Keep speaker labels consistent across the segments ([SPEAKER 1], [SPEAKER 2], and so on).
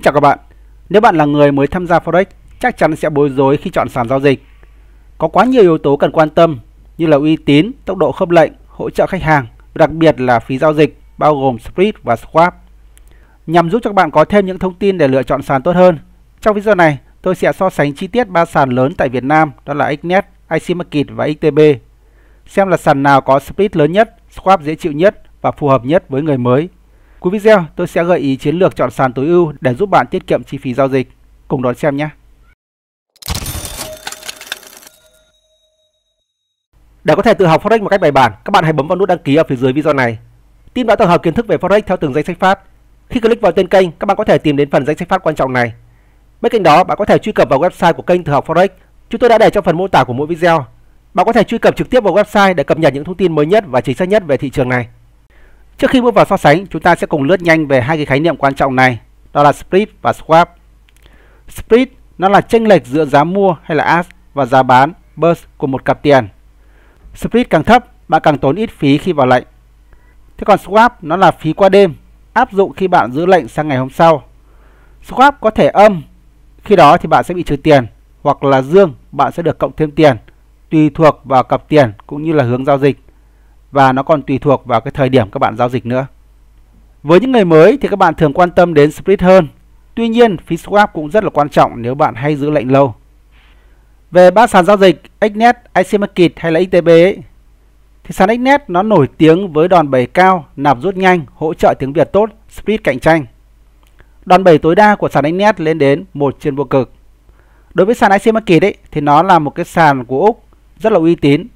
[SPEAKER 1] chào các bạn. Nếu bạn là người mới tham gia Forex, chắc chắn sẽ bối rối khi chọn sàn giao dịch. Có quá nhiều yếu tố cần quan tâm như là uy tín, tốc độ khớp lệnh, hỗ trợ khách hàng, đặc biệt là phí giao dịch bao gồm split và swap. Nhằm giúp cho các bạn có thêm những thông tin để lựa chọn sàn tốt hơn, trong video này tôi sẽ so sánh chi tiết 3 sàn lớn tại Việt Nam, đó là Xnet, IC Market và XTB. Xem là sàn nào có split lớn nhất, swap dễ chịu nhất và phù hợp nhất với người mới. Cuối video tôi sẽ gợi ý chiến lược chọn sàn tối ưu để giúp bạn tiết kiệm chi phí giao dịch. Cùng đón xem nhé. Để có thể tự học Forex một cách bài bản, các bạn hãy bấm vào nút đăng ký ở phía dưới video này. Team đã tổng hợp kiến thức về Forex theo từng danh sách phát. Khi click vào tên kênh, các bạn có thể tìm đến phần danh sách phát quan trọng này. Bên cạnh đó, bạn có thể truy cập vào website của kênh Tự học Forex. Chúng tôi đã để trong phần mô tả của mỗi video. Bạn có thể truy cập trực tiếp vào website để cập nhật những thông tin mới nhất và chính xác nhất về thị trường này. Trước khi bước vào so sánh, chúng ta sẽ cùng lướt nhanh về hai cái khái niệm quan trọng này, đó là split và swap. Split nó là chênh lệch giữa giá mua hay là ask và giá bán burst của một cặp tiền. Split càng thấp, bạn càng tốn ít phí khi vào lệnh. Thế còn swap nó là phí qua đêm, áp dụng khi bạn giữ lệnh sang ngày hôm sau. Swap có thể âm, khi đó thì bạn sẽ bị trừ tiền, hoặc là dương, bạn sẽ được cộng thêm tiền, tùy thuộc vào cặp tiền cũng như là hướng giao dịch. Và nó còn tùy thuộc vào cái thời điểm các bạn giao dịch nữa. Với những người mới thì các bạn thường quan tâm đến split hơn. Tuy nhiên phí swap cũng rất là quan trọng nếu bạn hay giữ lệnh lâu. Về ba sàn giao dịch Xnet, IC Market hay là XTB ấy, thì sàn Xnet nó nổi tiếng với đòn bẩy cao, nạp rút nhanh, hỗ trợ tiếng Việt tốt, split cạnh tranh. Đòn bẩy tối đa của sàn Xnet lên đến 1 trên vô cực. Đối với sàn IC Market ấy, thì nó là một cái sàn của Úc rất là uy tín,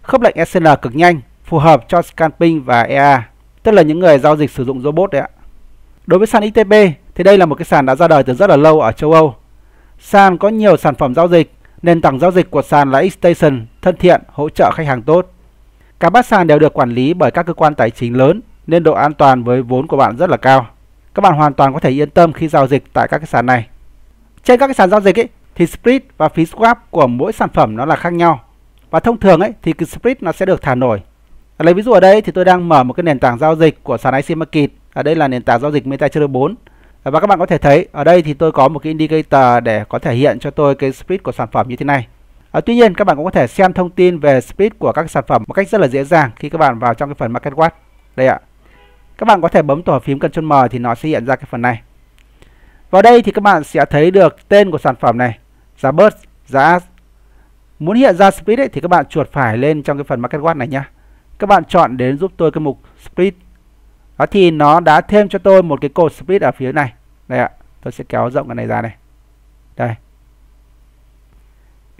[SPEAKER 1] khớp lệnh SN cực nhanh, phù hợp cho scalping và EA, tức là những người giao dịch sử dụng robot đấy ạ. Đối với sàn XTB thì đây là một cái sàn đã ra đời từ rất là lâu ở châu Âu. Sàn có nhiều sản phẩm giao dịch, nền tảng giao dịch của sàn là Xstation, thân thiện, hỗ trợ khách hàng tốt. Cả ba sàn đều được quản lý bởi các cơ quan tài chính lớn nên độ an toàn với vốn của bạn rất là cao. Các bạn hoàn toàn có thể yên tâm khi giao dịch tại các cái sàn này. Trên các cái sàn giao dịch ấy, thì split và phí swap của mỗi sản phẩm nó là khác nhau. Và thông thường ấy thì cái split nó sẽ được thả nổi. Lấy ví dụ ở đây thì tôi đang mở một cái nền tảng giao dịch của sàn IC Market. Ở đây là nền tảng giao dịch MetaTrader 4. Và các bạn có thể thấy ở đây thì tôi có một cái indicator để có thể hiện cho tôi cái split của sản phẩm như thế này. Tuy nhiên các bạn cũng có thể xem thông tin về split của các sản phẩm một cách rất là dễ dàng khi các bạn vào trong cái phần Market Watch. Đây ạ. Các bạn có thể bấm tổ hợp phím Ctrl M thì nó sẽ hiện ra cái phần này. Vào đây thì các bạn sẽ thấy được tên của sản phẩm này, giá burst, giá ask. Muốn hiện ra split ấy, thì các bạn chuột phải lên trong cái phần Market Watch này nhé. Các bạn chọn đến giúp tôi cái mục split. Đó thì nó đã thêm cho tôi một cái cột split ở phía này. Đây ạ, tôi sẽ kéo rộng cái này ra này. Đây.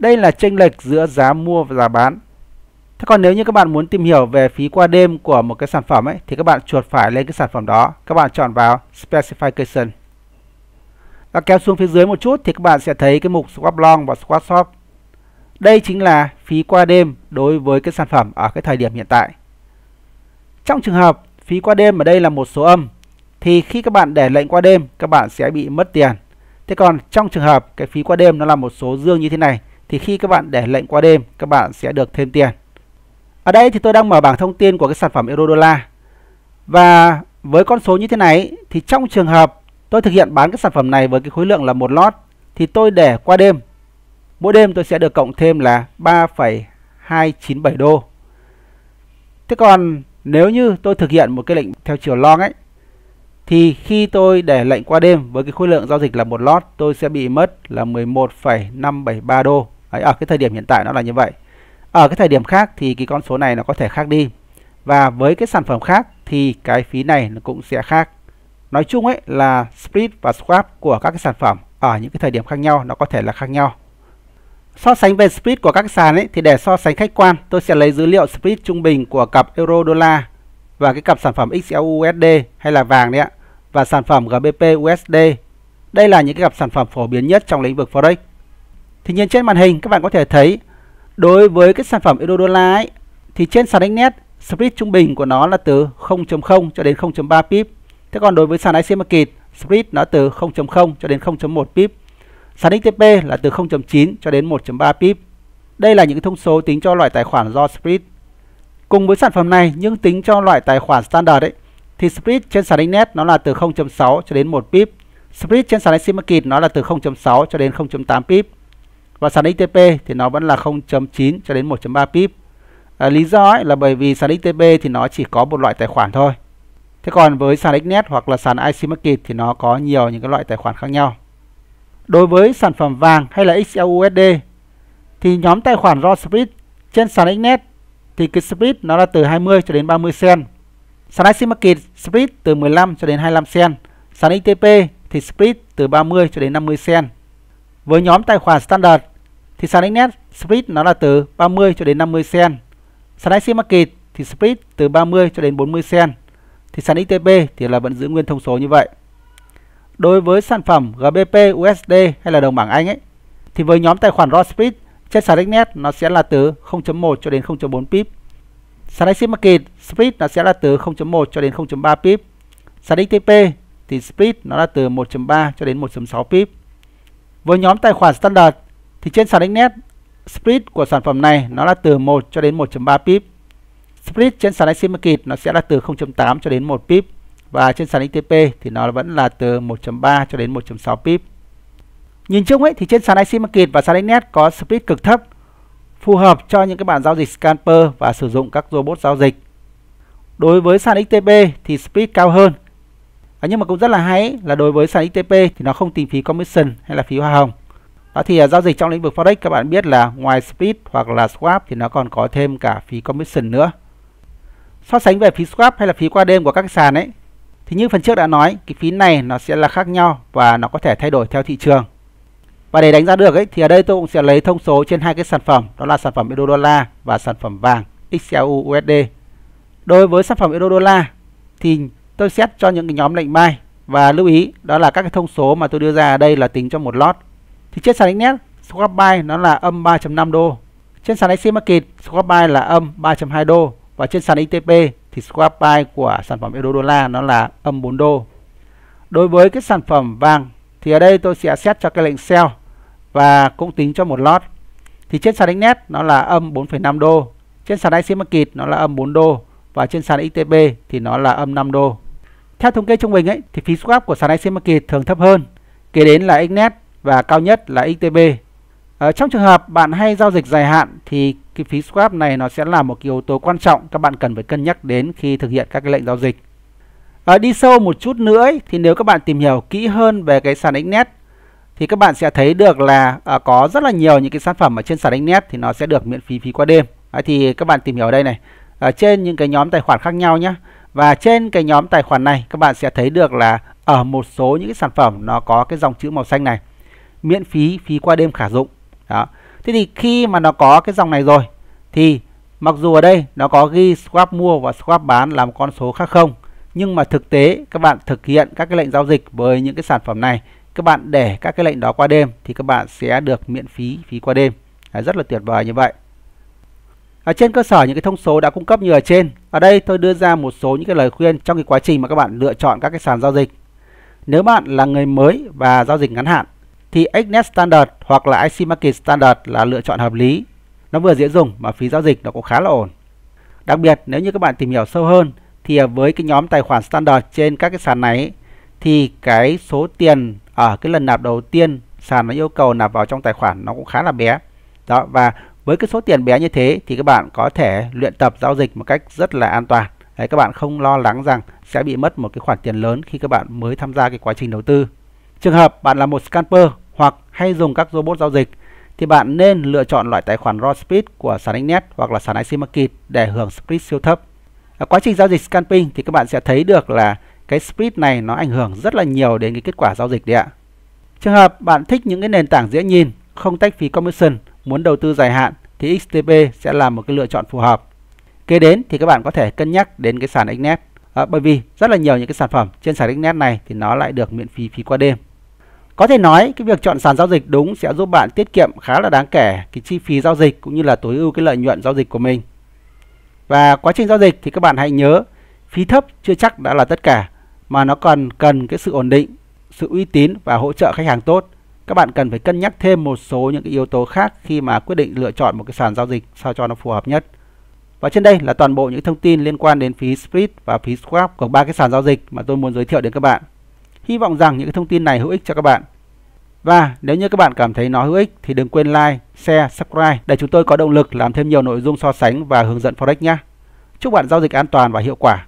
[SPEAKER 1] Đây là chênh lệch giữa giá mua và giá bán. Thế còn nếu như các bạn muốn tìm hiểu về phí qua đêm của một cái sản phẩm ấy thì các bạn chuột phải lên cái sản phẩm đó, các bạn chọn vào specification. Và kéo xuống phía dưới một chút thì các bạn sẽ thấy cái mục swap long và swap short. Đây chính là phí qua đêm đối với cái sản phẩm ở cái thời điểm hiện tại. Trong trường hợp phí qua đêm ở đây là một số âm thì khi các bạn để lệnh qua đêm các bạn sẽ bị mất tiền. Thế còn trong trường hợp cái phí qua đêm nó là một số dương như thế này thì khi các bạn để lệnh qua đêm các bạn sẽ được thêm tiền. Ở đây thì tôi đang mở bảng thông tin của cái sản phẩm euro đô la. Và với con số như thế này thì trong trường hợp tôi thực hiện bán cái sản phẩm này với cái khối lượng là một lót thì tôi để qua đêm. Mỗi đêm tôi sẽ được cộng thêm là 3,297 đô. Thế còn nếu như tôi thực hiện một cái lệnh theo chiều long ấy thì khi tôi để lệnh qua đêm với cái khối lượng giao dịch là một lót tôi sẽ bị mất là 11,573 đô. Đấy, ở cái thời điểm hiện tại nó là như vậy. Ở cái thời điểm khác thì cái con số này nó có thể khác đi. Và với cái sản phẩm khác thì cái phí này nó cũng sẽ khác. Nói chung ấy là split và swap của các cái sản phẩm ở những cái thời điểm khác nhau nó có thể là khác nhau. So sánh về split của các sàn ấy thì để so sánh khách quan tôi sẽ lấy dữ liệu split trung bình của cặp euro đô la và cái cặp sản phẩm XLU USD hay là vàng đấy ạ, và sản phẩm GBP USD. Đây là những cái cặp sản phẩm phổ biến nhất trong lĩnh vực Forex. Thì nhìn trên màn hình các bạn có thể thấy đối với cái sản phẩm euro đô la ấy thì trên sàn Xnet split trung bình của nó là từ 0.0 cho đến 0.3 pip. Thế còn đối với sàn IC Market split nó từ 0.0 cho đến 0.1 pip. Sàn XTP là từ 0.9 cho đến 1.3 pip. Đây là những thông số tính cho loại tài khoản do split. Cùng với sản phẩm này nhưng tính cho loại tài khoản standard ấy thì split trên sàn Xnet nó là từ 0.6 cho đến 1 pip.
[SPEAKER 2] Spread trên sàn IC Market nó là từ 0.6 cho đến 0.8 pip. Và sàn XTP thì nó vẫn là 0.9 cho đến 1.3 pip. Lý do là bởi vì sàn XTP thì nó chỉ có một loại tài khoản thôi. Thế còn với sàn XNET hoặc là sàn IC Market thì nó có nhiều những cái loại tài khoản khác nhau. Đối với sản phẩm vàng hay là XLUSD thì nhóm tài khoản raw spread trên sàn XNET thì cái spread nó là từ 20 cho đến 30 cent. Sàn IC Market spread từ 15 cho đến 25 cent. Sàn XTP thì spread từ 30 cho đến 50 cent. Với nhóm tài khoản standard thì sàn XNET spread nó là từ 30 cho đến 50 cent. Sàn IC Market thì spread từ 30 cho đến 40 cent. Thì sàn XTP thì là vẫn giữ nguyên thông số như vậy. Đối với sản phẩm GBP USD hay là đồng bảng Anh ấy thì với nhóm tài khoản raw spread trên sàn XNET nó sẽ là từ 0.1 cho đến 0.4 pip. Sàn IC Market spread nó sẽ là từ 0.1 cho đến 0.3 pip. Sàn XTP thì spread nó là từ 1.3 cho đến 1.6 pip. Với nhóm tài khoản standard thì trên sàn XNET spread của sản phẩm này nó là từ 1 cho đến 1.3 pip. Spread trên sàn IC Market nó sẽ là từ 0.8 cho đến 1 pip. Và trên sàn XTP thì nó vẫn là từ 1.3 cho đến 1.6 pip. Nhìn chung ấy thì trên sàn IC Market và sàn XNET có spread cực thấp, phù hợp cho những cái bạn giao dịch scalper và sử dụng các robot giao dịch. Đối với sàn XTP thì spread cao hơn. Nhưng mà cũng rất là hay là đối với sàn XTP thì nó không tính phí commission hay là phí hoa hồng. Đó thì giao dịch trong lĩnh vực Forex các bạn biết là ngoài spread hoặc là swap thì nó còn có thêm cả phí commission nữa. So sánh về phí swap hay là phí qua đêm của các sàn ấy thì như phần trước đã nói, cái phí này nó sẽ là khác nhau và nó có thể thay đổi theo thị trường. Và để đánh giá được ấy thì ở đây tôi cũng sẽ lấy thông số trên hai cái sản phẩm, đó là sản phẩm euro đô-la và sản phẩm vàng XLU USD. Đối với sản phẩm euro đô-la thì tôi set cho những cái nhóm lệnh buy và lưu ý đó là các cái thông số mà tôi đưa ra ở đây là tính cho một lot. Thì trên sàn XNET swap buy nó là âm 3.5 đô. Trên sàn IC Market swap buy là âm 3.2 đô và trên sàn XTP thì swap buy của sản phẩm euro đô la nó là âm 4 đô. Đối với cái sản phẩm vàng thì ở đây tôi sẽ set cho cái lệnh sell và cũng tính cho một lot. Thì trên sàn XNET nó là âm 4,5 đô, trên sàn IC Market nó là âm 4 đô và trên sàn XTP thì nó là âm 5 đô. Theo thống kê trung bình ấy thì phí swap của sàn IC Market thường thấp hơn, kế đến là XNET và cao nhất là XTP. Trong trường hợp bạn hay giao dịch dài hạn thì cái phí swap này nó sẽ là một cái yếu tố quan trọng các bạn cần phải cân nhắc đến khi thực hiện các cái lệnh giao dịch. Đi sâu một chút nữa ấy, thì nếu các bạn tìm hiểu kỹ hơn về cái sàn XNET thì các bạn sẽ thấy được là có rất là nhiều những cái sản phẩm ở trên sàn XNET thì nó sẽ được miễn phí phí qua đêm. Thì các bạn tìm hiểu ở đây này, ở trên những cái nhóm tài khoản khác nhau nhé. Và trên cái nhóm tài khoản này các bạn sẽ thấy được là ở một số những cái sản phẩm nó có cái dòng chữ màu xanh này, miễn phí phí qua đêm khả dụng. Đó. Thế thì khi mà nó có cái dòng này rồi thì mặc dù ở đây nó có ghi swap mua và swap bán là một con số khác không, nhưng mà thực tế các bạn thực hiện các cái lệnh giao dịch với những cái sản phẩm này, các bạn để các cái lệnh đó qua đêm thì các bạn sẽ được miễn phí phí qua đêm. Rất là tuyệt vời như vậy. Trên cơ sở những cái thông số đã cung cấp như ở trên, ở đây tôi đưa ra một số những cái lời khuyên trong cái quá trình mà các bạn lựa chọn các cái sàn giao dịch. Nếu bạn là người mới và giao dịch ngắn hạn thì XNET Standard hoặc là IC Market Standard là lựa chọn hợp lý. Nó vừa dễ dùng mà phí giao dịch nó cũng khá là ổn. Đặc biệt nếu như các bạn tìm hiểu sâu hơn thì với cái nhóm tài khoản Standard trên các cái sàn này thì cái số tiền ở cái lần nạp đầu tiên sàn nó yêu cầu nạp vào trong tài khoản nó cũng khá là bé. Đó, và với cái số tiền bé như thế thì các bạn có thể luyện tập giao dịch một cách rất là an toàn. Đấy, các bạn không lo lắng rằng sẽ bị mất một cái khoản tiền lớn khi các bạn mới tham gia cái quá trình đầu tư. Trường hợp bạn là một scalper hoặc hay dùng các robot giao dịch thì bạn nên lựa chọn loại tài khoản raw spread của sàn XNET hoặc là sàn IC Market để hưởng spread siêu thấp. Ở quá trình giao dịch scalping thì các bạn sẽ thấy được là cái spread này nó ảnh hưởng rất là nhiều đến cái kết quả giao dịch đấy ạ. Trường hợp bạn thích những cái nền tảng dễ nhìn, không tách phí commission, muốn đầu tư dài hạn thì XTP sẽ là một cái lựa chọn phù hợp. Kế đến thì các bạn có thể cân nhắc đến cái sàn XNET. Bởi vì rất là nhiều những cái sản phẩm trên sàn XNET này thì nó lại được miễn phí phí qua đêm. Có thể nói cái việc chọn sàn giao dịch đúng sẽ giúp bạn tiết kiệm khá là đáng kể cái chi phí giao dịch cũng như là tối ưu cái lợi nhuận giao dịch của mình. Và quá trình giao dịch thì các bạn hãy nhớ phí thấp chưa chắc đã là tất cả, mà nó còn cần cái sự ổn định, sự uy tín và hỗ trợ khách hàng tốt. Các bạn cần phải cân nhắc thêm một số những cái yếu tố khác khi mà quyết định lựa chọn một cái sàn giao dịch sao cho nó phù hợp nhất. Và trên đây là toàn bộ những thông tin liên quan đến phí spread và phí swap của ba cái sàn giao dịch mà tôi muốn giới thiệu đến các bạn. Hy vọng rằng những cái thông tin này hữu ích cho các bạn. Và nếu như các bạn cảm thấy nó hữu ích thì đừng quên like, share, subscribe để chúng tôi có động lực làm thêm nhiều nội dung so sánh và hướng dẫn Forex nhé. Chúc bạn giao dịch an toàn và hiệu quả.